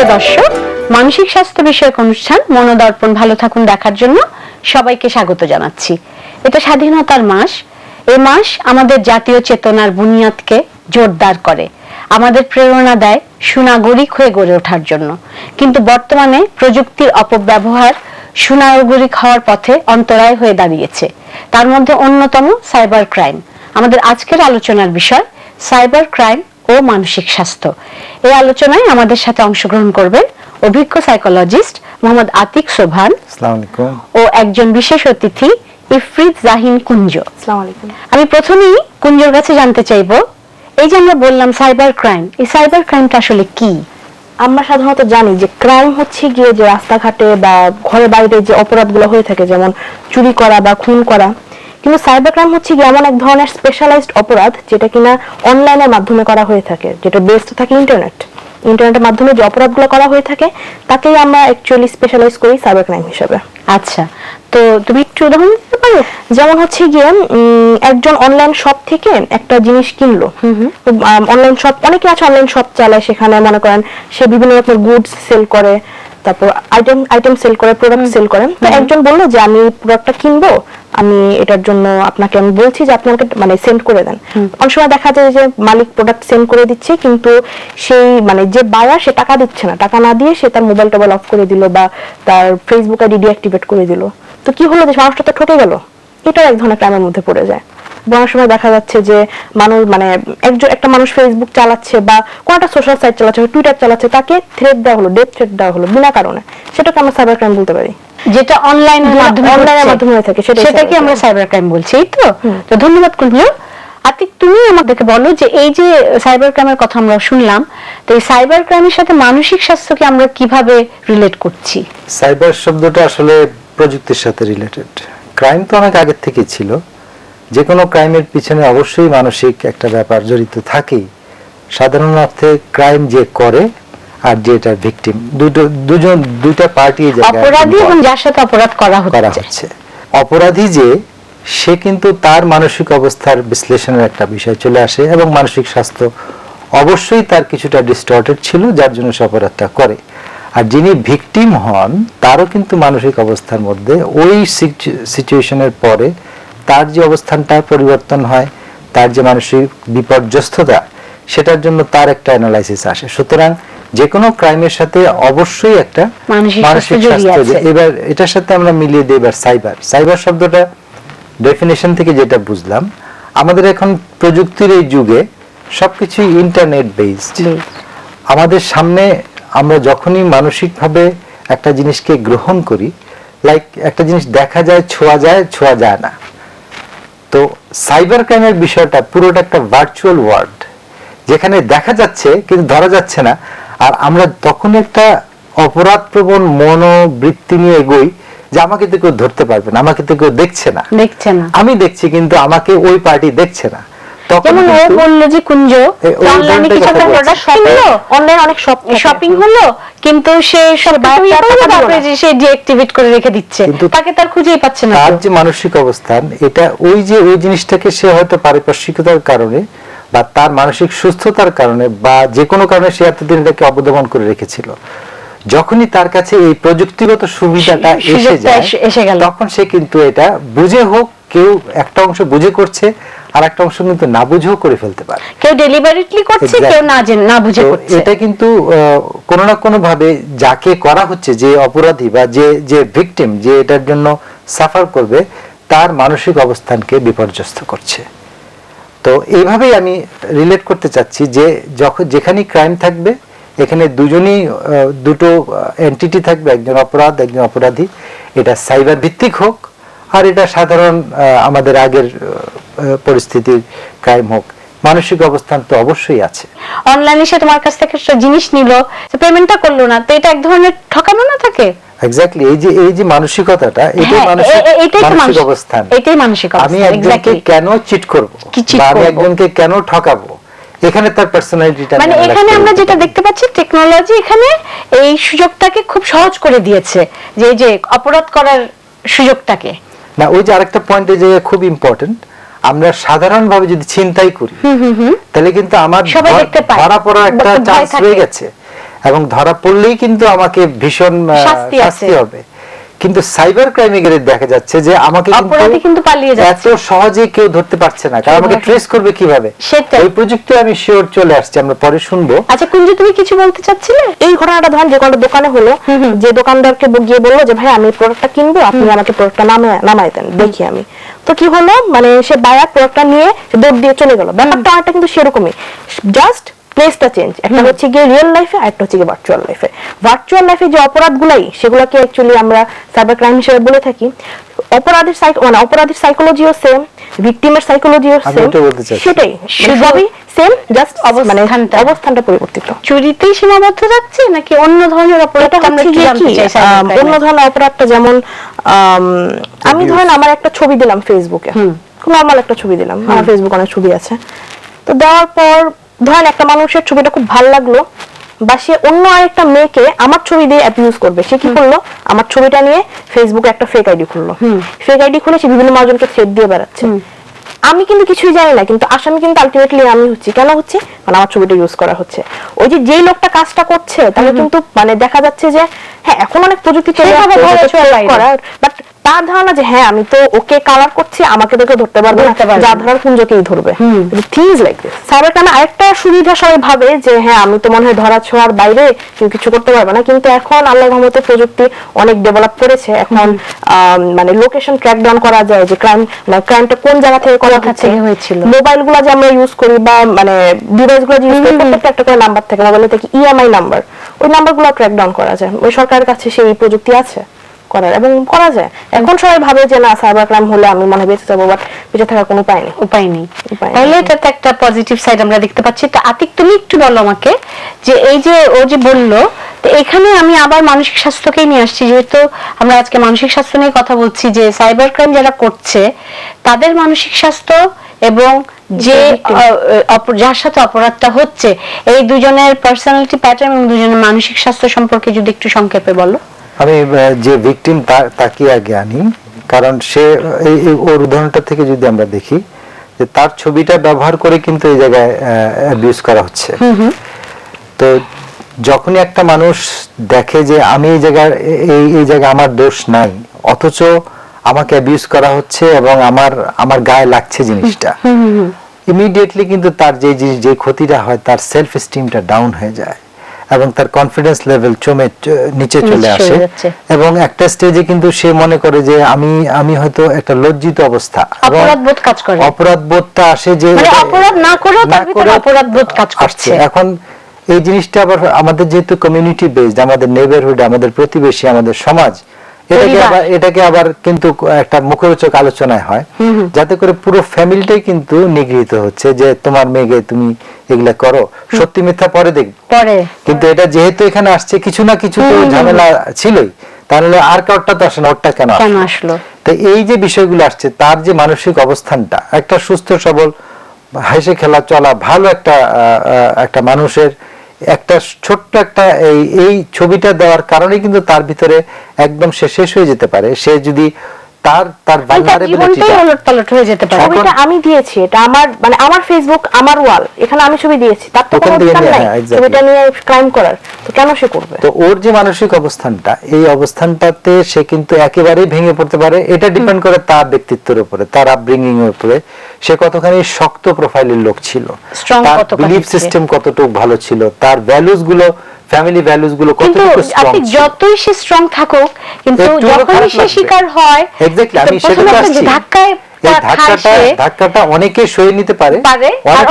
প্রিয় দর্শক, মানসিক স্বাস্থ্য বিষয়ক অনুষ্ঠান মনোদর্পণ ভালো থাকুন দেখার জন্য সবাইকে স্বাগত জানাচ্ছি। এটা স্বাধীনতার মাস। এই মাস আমাদের জাতীয় চেতনার বুনিয়াদকে জোরদার করে, আমাদের প্রেরণা দেয় সুনাগরিক হয়ে গড়ে ওঠার জন্য। কিন্তু বর্তমানে প্রযুক্তির অপব্যবহার সুনাগরিক হওয়ার পথে অন্তরায় হয়ে দাঁড়িয়েছে। তার মধ্যে অন্যতম সাইবার ক্রাইম। আমাদের আজকের আলোচনার বিষয় সাইবার ক্রাইম ও মানসিক স্বাস্থ্য। এই আলোচনায় আমাদের সাথে অংশগ্রহণ করবেন অভিজ্ঞ সাইকোলজিস্ট মোহাম্মদ আতিক সোভান ও একজন বিশেষ অতিথি ইফরিত জাহিন কুঞ্জ। আমি প্রথমেই কুঞ্জর কাছে জানতে চাইবো, এই যে আমরা বললাম সাইবার ক্রাইম, এই সাইবার ক্রাইমটা আসলে কি? আমরা সাধারণত জানি যে ক্রাইম হচ্ছে গিয়ে যে রাস্তাঘাটে বা ঘরে বাড়িতে যে অপরাধগুলো হয়ে থাকে, যেমন চুরি করা বা খুন করা। কিন্তু সাইবার ক্রাইম হচ্ছে গিয়ে এমন এক ধরনের স্পেশালাইজড অপরাধ যেটা কিনা অনলাইনের মাধ্যমে করা হয়ে থাকে, যেটা বেসড থাকে ইন্টারনেটের মাধ্যমে যে অপরাধগুলো করা হয়ে থাকে তাকেই আমরা অ্যাকচুয়ালি স্পেশালাইজ করি সাইবার ক্রাইম হিসেবে। আচ্ছা, তো তুমি একটু উদাহরণ দিতে পারো? যেমন হচ্ছে গিয়ে একজন অনলাইন শপ থেকে একটা জিনিস কিনলো। অনলাইন শপ, অনেকে আছে অনলাইন শপ চালায়, সেখানে মনে করেন সে বিভিন্ন রকমের গুডস সেল করে, তারপর আইটেম সেল করে, প্রোডাক্ট সেল করে। তো একজন বললো যে আমি প্রোডাক্টটা কিনবো, আমি এটার জন্য আপনাকে আমি বলছি যে আপনি আমাকে মানে সেন্ড করে দেন। অনেক সময় দেখা যায় যে মালিক প্রোডাক্ট সেন্ড করে দিচ্ছে, কিন্তু সেই মানে যে বায়ার সে টাকা দিচ্ছে না, টাকা না দিয়ে সে তার মোবাইল টোবাইল অফ করে দিল বা তার ফেসবুক আইডি ডিঅ্যাক্টিভেট করে দিল। তো কি হলো যে মানুষটা তো ঠকে গেল। এটাও এক ধরনের ক্রাইমের মধ্যে পড়ে যায়। অনেক সময় দেখা যাচ্ছে যে মানুষ মানে একটা মানুষ ফেসবুক চালাচ্ছে বা কোনো একটা সোশ্যাল সাইট চালাচ্ছে, টুইটার চালাচ্ছে, তাকে থ্রেট দেওয়া হলো, ডেথ থ্রেট দেওয়া হলো বিনা কারণে। সেটাকে আমরা সাইবার ক্রাইম বলতে পারি, যেটা অনলাইনের মাধ্যমে হয়ে থাকে, সেটাকে আমরা সাইবার ক্রাইম বলছি। এই তো ধন্যবাদ কুঞ্জ। আতিক, তুমি আমাদেরকে বলো যে এই যে সাইবার ক্রাইমের কথা আমরা শুনলাম, তো এই সাইবার ক্রাইমের সাথে মানসিক স্বাস্থ্যকে আমরা কিভাবে রিলেট করছি? সাইবার শব্দটা আসলে প্রযুক্তির সাথে রিলেটেড। ক্রাইম তো অনেক আগের থেকেই ছিল। যে কোনো ক্রাইমের পিছনে অবশ্যই মানসিক একটা ব্যাপার জড়িত থাকেই। সাধারণ অর্থে ক্রাইম যে করে আর যেটা ভিকটিম, দুইটা পার্টি অপরাধী এবং যার সাথে অপরাধ করা হচ্ছে। অপরাধী যে সে কিন্তু তার মানসিক অবস্থার বিশ্লেষণের একটা বিষয় চলে আসে, এবং মানসিক স্বাস্থ্য অবশ্যই তার কিছুটা ডিস্টর্টেড ছিল, যার জন্য সে অপরাধটা করে। আর যিনি ভিকটিম হন তারও কিন্তু মানসিক অবস্থার মধ্যে ওই সিচুয়েশনের পরে তার যে অবস্থানটা পরিবর্তন হয়, তার যে মানসিক বিপর্যস্ততা, সেটার জন্য তার একটা অ্যানালাইসিস আসে। সুতরাং যে কোনো ক্রাইমের সাথে অবশ্যই একটা মানসিক স্বাস্থ্য। এবার এটার সাথে আমরা মিলিয়ে দিই এবার সাইবার শব্দটা ডেফিনেশন থেকে যেটা বুঝলাম, আমাদের এখন প্রযুক্তির এই যুগে সবকিছুই ইন্টারনেট বেসড। আমাদের সামনে আমরা যখনই মানসিকভাবে একটা জিনিসকে গ্রহণ করি, লাইক একটা জিনিস দেখা যায়, ছোঁয়া যায় না। তো সাইবার ক্রাইমের বিষয়টা পুরোটা একটা ভার্চুয়াল ওয়ার্ল্ড, যেখানে দেখা যাচ্ছে কিন্তু ধরা যাচ্ছে না। আর আমরা তখন একটা অপরাধ প্রবণ মনোবৃত্তি নিয়ে এগোই যে আমাকে তো কেউ ধরতে পারবে না, আমাকে তো কেউ দেখছে না, আমি দেখছি কিন্তু আমাকে ওই পার্টি দেখছে না। যেমন ও বললো যে কুঞ্জ অনলাইনে কিছু একটা প্রোডাক্ট কিনলো, অনলাইন অনেক শপিং হলো, কিন্তু সে সব সে ডিঅ্যাক্টিভেট করে রেখে দিচ্ছে, তাকে তার খুঁজেই পাচ্ছে না। তার যে মানসিক অবস্থান, এটা ওই জিনিসটাকে সে হয়তো পারিপার্শ্বিকতার কারণে বা তার মানসিক সুস্থতার কারণে বা যে কোনো কারণে সে এতদিন এটাকে অবদমন করে রেখেছিল। যখনই তার কাছে এই প্রযুক্তিগত সুবিধাটা এসে গেল, তখন সে কিন্তু এটা বুঝে হোক, কেউ একটা অংশ বুঝে করছে, আর একটা অংশ কিন্তু না বুঝেও করে ফেলতে পারে। কেউ ডেলিভারিটলি করছে, কেউ না বুঝে করছে। এটা কিন্তু কোনো না কোনো ভাবে যাকে করা হচ্ছে, যে অপরাধী বা যে ভিকটিম, যে এটার জন্য সাফার করবে, তার মানসিক অবস্থানকে বিপর্যস্ত করছে। তো এইভাবেই আমি রিলেট করতে চাচ্ছি যে যেখানেই ক্রাইম থাকবে, এখানে দুটো এন্টিটি থাকবে, একজন অপরাধ, একজন অপরাধী। এটা সাইবার ভিত্তিক হোক আর এটা সাধারণ আমাদের আগের পরিস্থিতির ক্রাইম হোক, মানসিক অবস্থান তো অবশ্যই আছে। অনলাইনে সে তোমার কাছ থেকে একটা জিনিস নিল, পেমেন্টটা করলো না, তো এটা এক ধরনের ঠকানো না থাকে? এক্স্যাক্টলি, এই যে মানসিকতাটা, এটাই মানসিক অবস্থান। এটাই মানসিক অবস্থান। আমি একজনকে কেন চিট করব বা আমি একজনকে কেন ঠকাবো, এখানে তার পার্সোনালিটিটা, মানে এখানে আমরা যেটা দেখতে পাচ্ছি, টেকনোলজি এখানে এই সুযোগটাকে খুব সহজ করে দিয়েছে, যে অপরাধ করার সুযোগটাকে। না, ওই যে আরেকটা পয়েন্ট এই জায়গায় খুব ইম্পর্টেন্ট, আমরা সাধারণভাবে যদি চিন্তাই করি তাহলে কিন্তু আমার ধরা পড়ার একটা চান্স রয়ে গেছে। এবং ধরা পড়লেই কিন্তু আমাকে ভীষণ শাস্তি আছে। শাস্তি হবে। কিন্তু সাইবার ক্রাইমে গেলে দেখা যাচ্ছে যে আমাকে অপরাধী কিন্তু পালিয়ে যাচ্ছে। এত সহজে কেউ ধরতে পারছে না, কারণ আমাকে ট্রেস করবে কিভাবে? সেটাই। ওই প্রযুক্তি আমি শিওর চলে আসছে, আমরা পরে শুনবো। আচ্ছা কুঞ্জু, তুমি কিছু বলতে চাচ্ছিলে? এই ঘটনাটা ধরেন যে কোনো দোকানে হলো, যে দোকানদারকে গিয়ে বললো যে ভাই আমি প্রোডাক্টটা কিনবো, আপনি আমাকে প্রোডাক্টটা নামাই দেন, দেখি আমি। তো কি হলো, মানে সে বায়ার প্রোডাক্টটা নিয়ে দৌড় দিয়ে চলে গেল। ব্যাপারটা অনেকটা কিন্তু সেরকমই, জাস্ট প্লেসটা চেঞ্জ। একটা হচ্ছে গিয়ে রিয়েল লাইফে, আর একটা হচ্ছে গিয়ে ভার্চুয়াল লাইফে। ভার্চুয়াল লাইফে যে অপরাধগুলাই, সেগুলোকে অ্যাকচুয়ালি আমরা সাইবার ক্রাইম হিসেবে বলে থাকি। অপরাধীর সাইকোলজিও সেম, ভিকটিমের সাইকোলজিও আমি সেম, ওটা বলতে চাচ্ছি। সেটাই সবই সেম, জাস্ট অবস্থানটা পরিবর্তিত। চুরিতেই সীমাবদ্ধ থাকছে নাকি অন্য ধরনের অপরাধ? এটা আমরা হচ্ছে একটু গিয়ে জানতে কি, চাই cyber crime-এ। অন্য ধরনের অপরাধটা যেমন আমি ধরেন আমার একটা ছবি দিলাম ফেসবুকে, নর্মাল একটা ছবি দিলাম, আমার ফেসবুক অনেক ছবি আছে। তো দেওয়ার পর ধরেন একটা মানুষের ছবিটা খুব ভালো লাগলো, বা সে অন্য আরেকটা মেয়েকে আমার ছবি দিয়ে অ্যাবিউজ করবে। সে কি করলো, আমার ছবিটা নিয়ে ফেসবুকে একটা ফেক আইডি খুললো। ফেক আইডি খুলে সে বিভিন্ন মানুষজনকে থ্রেট দিয়ে বেড়াচ্ছে। আমি কিন্তু কিছুই জানি না, কিন্তু আসামি কিন্তু আলটিমেটলি আমি হচ্ছি। কেন হচ্ছে? মানে আমার ছবিটা ইউজ করা হচ্ছে। ওই যে যেই লোকটা কাজটা করছে, তাহলে কিন্তু মানে দেখা যাচ্ছে যে হ্যাঁ এখন অনেক প্রযুক্তি চলে সেভাবে ধরা ছোঁয়ার বাইরে। করার, বাট তার ধারণা যে হ্যাঁ আমি তো ওকে কালার করছি, আমাকে তো কেউ ধরতে পারবে না, ধরতে পারবে যা না। ধরার কুঞ্জকেই ধরবে। Things like this. সাইবার ক্রাইমে আরেকটা সুবিধা সবাই ভাবে যে হ্যাঁ আমি তো মনে হয় ধরা ছোঁয়ার বাইরে, কেউ কিছু করতে পারবে না। কিন্তু এখন আল্লাহর রহমতে প্রযুক্তি অনেক ডেভেলপ করেছে। এখন মানে লোকেশন ট্র্যাক ডাউন করা যায়, যে ক্রাইমটা কোন জায়গা থেকে করা হয়েছিল। মোবাইল গুলো যে আমরা ইউজ করি, বা মানে ডিভাইস গুলো ইউজ করি, প্রত্যেকটা একটা করে নাম্বার থাকে, মোবাইলে থেকে ইএমআই নাম্বার, ওই নাম্বার গুলো ট্র্যাক ডাউন করা যায়। ওই সরকারের কাছে সেই প্রযুক্তি আছে করার, এবং করা যায়। এখন সবাই ভাবে যে না সাইবার ক্রাইম হলে আমি মনে হয় বেঁচে যাবো, বাট বেঁচে থাকার কোনো উপায় নেই। উপায় নেই। উপায় নেই। তাহলে এটা তো একটা পজিটিভ সাইড আমরা দেখতে পাচ্ছি। তো আতিক, তুমি একটু বলো আমাকে যে এই যে ও যে বললো, তো এখানে আমি আবার মানসিক স্বাস্থ্যকেই নিয়ে আসছি, যেহেতু আমরা আজকে মানসিক স্বাস্থ্য নিয়ে কথা বলছি, যে সাইবার ক্রাইম যারা করছে তাদের মানসিক স্বাস্থ্য এবং যে যার সাথে অপরাধটা হচ্ছে, এই দুজনের পার্সোনালিটি প্যাটার্ন এবং দুজনের মানসিক স্বাস্থ্য সম্পর্কে যদি একটু সংক্ষেপে বলো। আমি যে ভিকটিম তাকে আগে আনি, কারণ সে ওর উদাহরণটা থেকে যদি আমরা দেখি যে তার ছবিটা ব্যবহার করে কিন্তু এই জায়গায় অ্যাবিউজ করা হচ্ছে। তো যখনই একটা মানুষ দেখে যে আমি এই জায়গায় আমার দোষ নাই, অথচ আমাকে অ্যাবিউজ করা হচ্ছে এবং আমার গায়ে লাগছে জিনিসটা, ইমিডিয়েটলি কিন্তু তার যে ক্ষতিটা হয়, তার সেলফ এস্টিমটা ডাউন হয়ে যায় এবং তার কনফিডেন্স লেভেল নিচে চলে আসে। এবং একটা স্টেজে কিন্তু সে মনে করে যে আমি হয়তো একটা লজ্জিত অবস্থা, অপরাধবোধ কাজ করে। অপরাধবোধটা আসে যে অপরাধ না করেও তার ভিতরে অপরাধবোধ কাজ করছে। এখন এই জিনিসটা আবার আমাদের যেহেতু কমিউনিটি বেসড, আমাদের নেইবারহুড, আমাদের প্রতিবেশী, আমাদের সমাজ, এটাকে আবার কিন্তু একটা মুখরোচক আলোচনায় হয়, যাতে করে পুরো ফ্যামিলিটাই কিন্তু নিগৃহীত হচ্ছে যে তোমার মেয়েকে তুমি এগুলা করো। সত্যি মিথ্যা পরে দেখবে, কিন্তু এটা যেহেতু এখানে আসছে, কিছু না কিছু তো ঝামেলা ছিলই, তাহলে আর কারোরটা তো আসে না, ওরটা কেন আসলো? তো এই যে বিষয়গুলো আসছে, তার যে মানসিক অবস্থানটা, একটা সুস্থ সবল হাসি খেলা চলা ভালো একটা মানুষের একটা ছোট্ট একটা এই ছবিটা দেওয়ার কারণে কিন্তু তার ভিতরে একদম শেষ হয়ে যেতে পারে। সে যদি তার ভালনারেবিলিটিটা উলটপালট হয়ে যেতে পারে। ছবিটা আমি দিয়েছি, এটা আমার ফেসবুক, আমার ওয়াল, এখানে আমি ছবি দিয়েছি, তার তো কোনো অধিকার নাই ছবিটা নিয়ে ক্রাইম করার। তো কেন সে করবে? তো ওর যে মানসিক অবস্থানটা, এই অবস্থানটাতে সে কিন্তু একেবারেই ভেঙে পড়তে পারে। এটা ডিপেন্ড করে তার ব্যক্তিত্বের উপরে, তার আপব্রিঙ্গিং এর উপরে, সে কতখানি শক্ত প্রোফাইলের লোক ছিল, তার বিলিফ সিস্টেম কতটুকু ভালো ছিল, তার ভ্যালুস গুলো, ফ্যামিলি ভ্যালুস গুলো কতটুকু স্ট্রং ছিল। যতই সে স্ট্রং থাকুক, কিন্তু যখনই সে শিকার হয়, এক্স্যাক্টলি আমি সেটা বলছি, ধাক্কাটা অনেকে সয়ে নিতে পারে,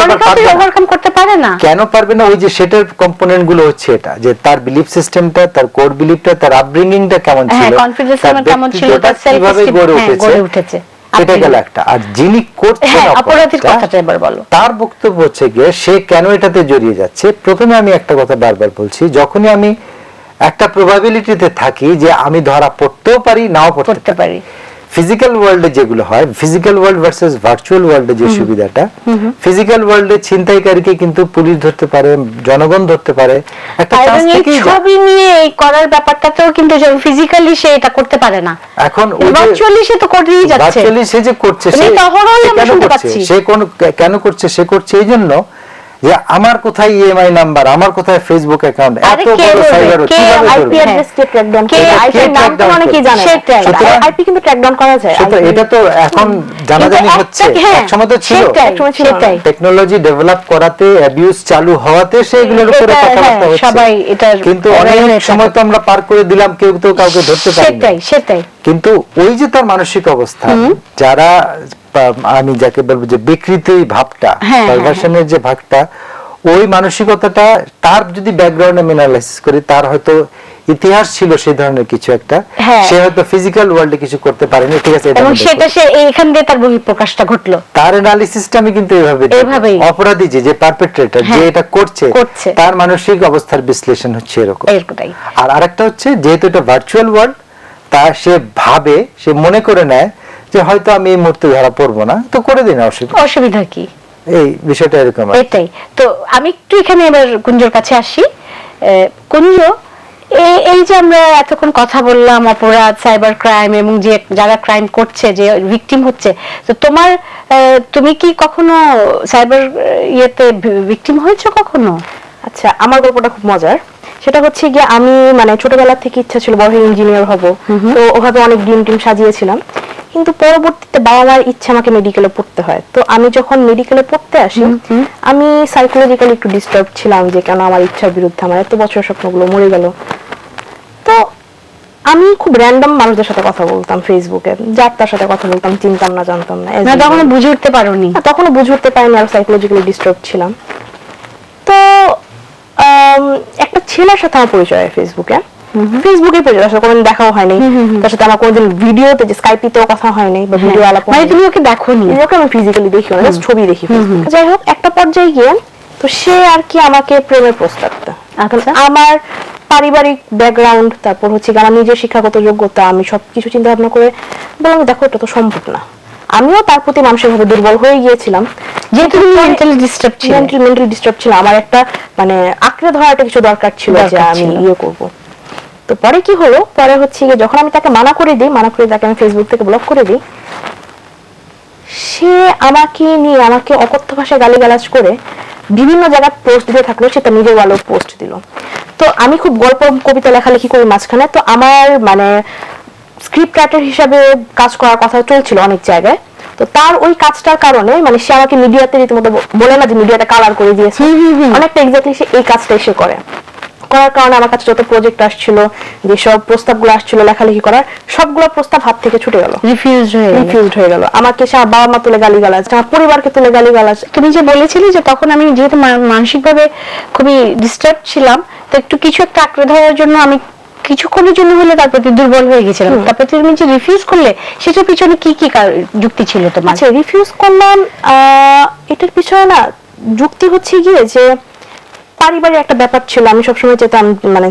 অনেকে ওভারকাম করতে পারে না। কেন পারবে না? ওই যে সেটার কম্পোনেন্ট গুলো হচ্ছে এটা, যে তার বিলিফ সিস্টেমটা, তার কোর বিলিফটা, তার আপব্রিঙ্গিংটা কেমন ছিল, কনফিডেন্স কেমন ছিল, তার সেলফ এস্টিম গড়ে উঠেছে, এটা গেল একটা। আর যিনি করছেন অপরাধীর কথাটা এবার বলো। তার বক্তব্য হচ্ছে গিয়ে সে কেন এটাতে জড়িয়ে যাচ্ছে। প্রথমে আমি একটা কথা বারবার বলছি, যখনই আমি একটা প্রবাবিলিটিতে থাকি যে আমি ধরা পড়তেও পারি, নাও পড়তে পারি, ফিজিক্যাল ওয়ার্ল্ডে যেগুলো হয়, ফিজিক্যাল ওয়ার্ল্ড ভার্সেস ভার্চুয়াল ওয়ার্ল্ডে যে সুবিধাটা, ফিজিক্যাল ওয়ার্ল্ডে ছিনতাইকারীকে কিন্তু পুলিশ ধরতে পারে, জনগণ ধরতে পারে, একটা চান্স থেকেই যায়। ছবি নিয়ে এই করার ব্যাপারটাতেও কিন্তু ফিজিক্যালি সে এটা করতে পারে না। এখন ভার্চুয়ালি সে তো করেই যাচ্ছে, ভার্চুয়ালি সে যে করছে, সে কেন করছে, সে করছে এই জন্য যে আমার কোথায় ইএমআই নাম্বার, আমার কোথায় ফেসবুক অ্যাকাউন্ট, আরে এত কে বড় বলবে? সাইবার কে কিভাবে আইপি করবে? অ্যাড্রেস কে ট্র্যাক ডাউন কে করে, আইপি track নাম তো down অনেকেই করে? জানে, সেটাই। আইপি কিন্তু ট্র্যাক ডাউন করা যায়। সুতরাং এটা তো এখন জানাজানি কিন্তু হচ্ছে, একটা- হ্যাঁ, একসময় তো ছিল, সেটাই, একসময় ছিল না। সেটাই। টেকনোলজি ডেভেলপ করাতে অ্যাবিউজ চালু হওয়াতে সেগুলোর উপরে এটা, কথাবার্তা হ্যাঁ, হচ্ছে। সবাই এটার কিন্তু aware অনেক হয়ে সময় থাকে। তো আমরা পার করে দিলাম, কেউ তো কাউকে ধরতে পারিনি। সেটাই, সেটাই। কিন্তু ওই যে তার মানসিক অবস্থা, যারা আমি যাকে বলবো যে বিকৃতি ভাবটা, হ্যাঁ, পারভার্সনের যে ভাগটা, ওই মানসিকতাটা তার যদি ব্যাকগ্রাউন্ডে অ্যানালাইসিস করি, তার হয়তো ইতিহাস ছিল সেই ধরনের কিছু একটা, হ্যাঁ। সে হয়তো ফিজিক্যাল ওয়ার্ল্ডে কিছু করতে পারেনি, ঠিক আছে, এটা এবং আমরা সেটা দেখবো। সে এইখান দিয়ে তার বহিঃপ্রকাশটা ঘটলো। তার অ্যানালিসিসটা আমি কিন্তু এইভাবে দেখি। এভাবেই। অপরাধী যে পারপেট্রেটর, যে হ্যাঁ, এটা করছে, করছে। তার মানসিক অবস্থার বিশ্লেষণ হচ্ছে এরকম। এরকমটাই। আর আরেকটা হচ্ছে, যেহেতু এটা ভার্চুয়াল ওয়ার্ল্ড, তা সে ভাবে, সে মনে করে নেয় যে হয়তো আমি এই মুহূর্তে ধরা পড়বো না, তো করে দিন, অসুবিধা, অসুবিধা কি? এই বিষয়টা এরকম আর কি। এটাই তো। আমি একটু এখানে এবার কুঞ্জর কাছে আসি। কুঞ্জ, এই যে আমরা এতক্ষণ কথা বললাম অপরাধ, সাইবার ক্রাইম, এবং যে যারা ক্রাইম করছে, যে ভিকটিম হচ্ছে, তো তুমি কি কখনো সাইবার ইয়েতে ভিকটিম হয়েছো কখনো? আচ্ছা, আমার গল্পটা খুব মজার। সেটা হচ্ছে গিয়ে আমি মানে ছোটবেলা থেকে ইচ্ছা ছিল বড় হয়ে ইঞ্জিনিয়ার হব, তো ওভাবে অনেক ড্রিম টিম সাজিয়েছিলাম। কিন্তু পরবর্তীতে বাবা মার ইচ্ছা আমাকে মেডিকেলে পড়তে হয়। তো আমি যখন মেডিকেলে পড়তে আসি, আমি সাইকোলজিক্যালি একটু ডিস্টার্ব ছিলাম যে কেন আমার ইচ্ছার বিরুদ্ধে আমার এত বছর স্বপ্নগুলো মরে গেল। তো আমি খুব র্যান্ডম মানুষদের সাথে কথা বলতাম ফেসবুকে, যার তার সাথে কথা বলতাম, চিনতাম না, জানতাম না। না, তখন বুঝে উঠতে পারোনি? তখনও বুঝে উঠতে পারিনি, আর সাইকোলজিক্যালি ডিস্টার্ব ছিলাম। তো একটা ছেলের সাথে আমার পরিচয় ফেসবুকে, পরিচয়, আসলে কোনোদিন দেখাও হয়নি তার সাথে। আমার কোনোদিন ভিডিওতে, যে স্কাইপিতেও কথা হয়নি বা ভিডিও আলাপ মানে হয়নি। তুমি ওকে দেখোনি? ওকে আমি ফিজিক্যালি দেখি না, জাস্ট ছবি দেখি ফেসবুকে। যাই হোক, একটা পর্যায়ে গিয়ে তো সে আর কি আমাকে প্রেমের প্রস্তাব দেয়। আচ্ছা। আমার পারিবারিক ব্যাকগ্রাউন্ড, তারপর হচ্ছে আমার নিজের শিক্ষাগত যোগ্যতা, আমি সবকিছু চিন্তা ভাবনা করে বললাম, দেখো এটা তো সম্ভব না। আমিও তার প্রতি মানসিকভাবে দুর্বল হয়ে গিয়েছিলাম, যেহেতু তুমি মেন্টালি ডিস্টার্ব ছিলে। মেন্টালি ডিস্টার্ব ছিল। আমার একটা মানে আঁকড়ে ধরা একটা কিছু দরকার ছিল যে আমি ইয়ে করব। তো পরে কি হলো, পরে হচ্ছে গিয়ে যখন আমি তাকে মানা করে তাকে আমি ফেসবুক থেকে ব্লক করে দিই, সে আমাকে নিয়ে আমাকে অকথ্য ভাষায় গালিগালাজ করে বিভিন্ন জায়গায় পোস্ট দিতে থাকলো। সে তার নিজের ওয়ালেও পোস্ট দিল। তো আমি খুব গল্প কবিতা লেখালেখি করি মাঝখানে, তো আমার মানে স্ক্রিপ্ট রাইটার হিসাবে কাজ করার কথা চলছিল অনেক জায়গায়। তো তার ওই কাজটার কারণে মানে সে আমাকে মিডিয়াতে রীতিমতো বলে না যে মিডিয়াটা কালার করে দিয়েছে, অনেকটা এক্স্যাক্টলি সে এই কাজটাই সে করার কারণে আমার কাছে যত প্রজেক্ট আসছিল, যেসব প্রস্তাবগুলো আসছিল লেখালেখি করার, সবগুলো প্রস্তাব হাত থেকে ছুটে গেল, রিফিউজড হয়ে গেল। আমাকে সে বাবা মা তুলে গালিগালাজ, আমার পরিবারকে তুলে গালিগালাজ। তুমি যে বলেছিলে যে তখন আমি যেহেতু মানসিকভাবে খুবই ডিস্টার্ব ছিলাম, তো একটু কিছু একটা আঁকড়ে ধরার জন্য আমি কিছুক্ষণের জন্য হলে তার প্রতি দুর্বল হয়ে গেছিলাম। তারপর তুমি যে রিফিউজ করলে, সেটার পিছনে কি কি যুক্তি ছিল তোমার? আচ্ছা, রিফিউজ করলাম এটার পিছনে না যুক্তি হচ্ছে গিয়ে যে পারিবারিক একটা ব্যাপার ছিল। আমি সবসময় চেতাম মানে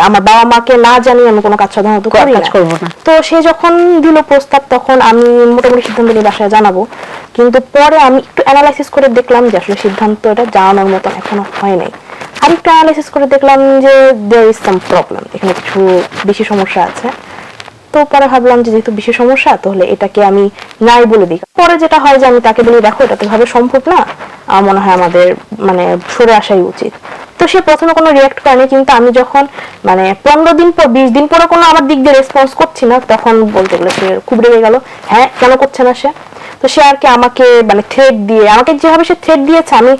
আমার বাবা মাকে না জানিয়ে আমি কোনো কাজ সাধারণত করবো না। তো সে যখন দিল প্রস্তাব, তখন আমি মোটামুটি সিদ্ধান্ত নিয়ে বাসায় জানাবো। কিন্তু পরে আমি একটু অ্যানালাইসিস করে দেখলাম যে আসলে সিদ্ধান্ত এটা জানানোর মতন এখনো হয় নাই। আর একটু অ্যানালাইসিস করে দেখলাম যে দেয়ার ইজ সাম প্রবলেম, এখানে কিছু বেশি সমস্যা আছে। তো পরে ভাবলাম যে যেহেতু বেশি সমস্যা, তাহলে এটাকে আমি নাই বলে দিই। পরে যেটা হয় যে আমি তাকে বলি, দেখো এটা তো ভাবে সম্ভব না, আমার মনে হয় আমাদের মানে সরে আসাই উচিত। তো সে প্রথমে কোনো রিয়াক্ট করেনি, কিন্তু আমি যখন মানে 15 দিন পর 20 দিন পরে কোনো আমার দিক দিয়ে রেসপন্স করছি না, তখন বলতে গেলে সে খুব রেগে গেল। হ্যাঁ, কেন করছে না সে? তো সে আর কি আমাকে মানে থ্রেট দিয়ে, আমাকে যেভাবে সে থ্রেট দিয়েছে, আমি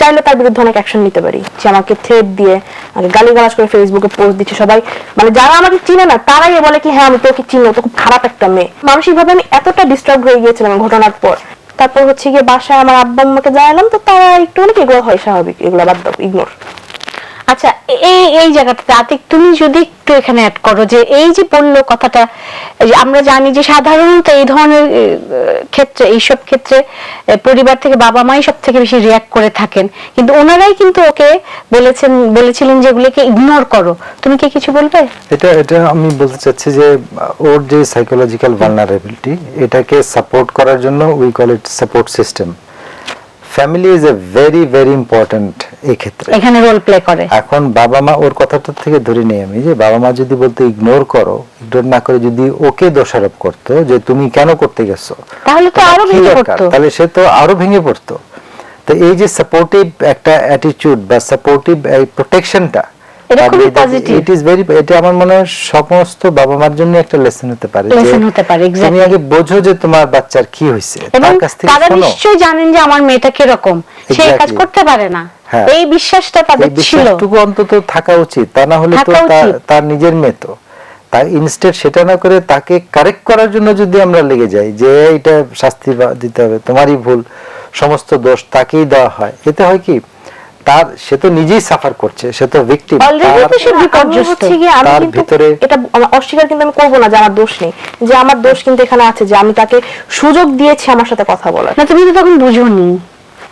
চাইলে তার বিরুদ্ধে অনেক অ্যাকশন নিতে পারি। সে আমাকে থ্রেট দিয়ে আমাকে গালিগালাজ করে ফেসবুকে পোস্ট দিচ্ছে। সবাই মানে যারা আমাকে চিনে না, তারাই বলে কি হ্যাঁ আমি তোকে চিনি, তো খুব খারাপ একটা মেয়ে। মানসিকভাবে আমি এতটা ডিস্টার্ব হয়ে গিয়েছিলাম ঘটনার পর। তারপর হচ্ছে গিয়ে বাসায় আমার আব্বা আম্মাকে জানালাম, তো তারা একটু অনেক এগুলো হয় স্বাভাবিক, এগুলো বাদ দাও, ইগনোর। আচ্ছা, এই জায়গাটাতে আতিক তুমি যদি একটু এখানে অ্যাড করো, যে এই যে বললো কথাটা, আমরা জানি যে সাধারণত এই ধরনের ক্ষেত্রে, এইসব ক্ষেত্রে পরিবার থেকে বাবা মাই সব থেকে বেশি রিয়াক্ট করে থাকেন, কিন্তু ওনারাই কিন্তু ওকে বলেছিলেন যে এগুলোকে ইগনোর করো। তুমি কি কিছু বলবে? এটা আমি বলতে চাচ্ছি যে ওর যে সাইকোলজিক্যাল ভালনারেবিলিটি, এটাকে সাপোর্ট করার জন্য we call it support system. Family is a very very important এই ক্ষেত্রে, এখানে রোল প্লে করে। এখন বাবা মা, ওর কথাটা থেকে ধরে নিই আমি, যে বাবা মা যদি বলতো ইগনোর করো, ইগনোর না করে যদি ওকে দোষারোপ করতো যে তুমি কেন করতে গেছো, তাহলে তো আরো ভেঙে পড়তো। তাহলে সে তো আরো ভেঙে পড়তো। তো এই যে সাপোর্টিভ একটা অ্যাটিটিউড বা সাপোর্টিভ এই প্রোটেকশনটা, এটা খুবই positive। ইট ইজ ভেরি, এটা আমার মনে হয় সমস্ত বাবা মার জন্য একটা লেসন হতে পারে, যে লেসন হতে পারে, তুমি এক্স্যাক্টলি। আগে বোঝো যে তোমার বাচ্চার কি হয়েছে, এবং তার কাছ থেকে তারা শোনো। নিশ্চয়ই জানেন যে আমার মেয়েটা কিরকম, সে এই কাজ Exactly। করতে পারে না, হ্যাঁ। এই বিশ্বাসটা তাদের এই ছিল। বিশ্বাসটুকু অন্তত থাকা উচিত, তা না হলে তো থাকা উচিত। তার নিজের মেয়ে তো, তাই ইনস্টেড সেটা না করে তাকে কারেক্ট করার জন্য যদি আমরা লেগে যাই যে এটা শাস্তি দিতে হবে, তোমারই ভুল, সমস্ত দোষ তাকেই দেওয়া হয়, এতে হয় কি সে তো নিজেই সাফার করছে, সে তো ভিকটিম। Already তো সে আমি বিপর্যস্ত। হচ্ছে গিয়ে আমি তার কিন্তু ভিতরে এটা অস্বীকার কিন্তু আমি করবো না যে আমার দোষ নেই, যে আমার দোষ কিন্তু এখানে আছে যে আমি তাকে সুযোগ দিয়েছি আমার সাথে কথা বলার। না, তুমি তো তখন বুঝোনি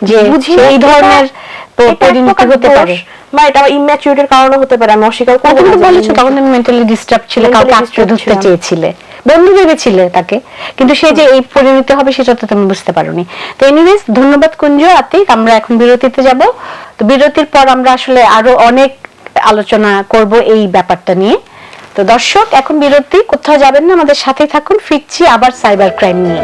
যে বুঝিনি, এই ধরনের এটা এক পরিণতি প্রকার হতে দোষ, পারে। বা এটা ইম্যাচুরিটির কারণে হতে পারে, আমি অস্বীকার করবো তুমি না তো যে বলেছো আমি- তখন তুমি মেন্টালি ডিস্টার্ব ছিলে, Mentally কাউকে আঁকড়ে disturbed ধরতে ছিলাম। চেয়েছিলে, বন্ধু ভেবেছিলে তাকে, কিন্তু সে যে এই পরিণতি হবে সেটা তো তুমি বুঝতে পারোনি। তো এনিওয়েজ, ধন্যবাদ কুঞ্জ, আতিক। আমরা এখন বিরতিতে যাব। তো বিরতির পর আমরা আসলে আরো অনেক আলোচনা করব এই ব্যাপারটা নিয়ে। তো দর্শক, এখন বিরতি, কোথাও যাবেন না, আমাদের সাথেই থাকুন, ফিরছি আবার সাইবার ক্রাইম নিয়ে।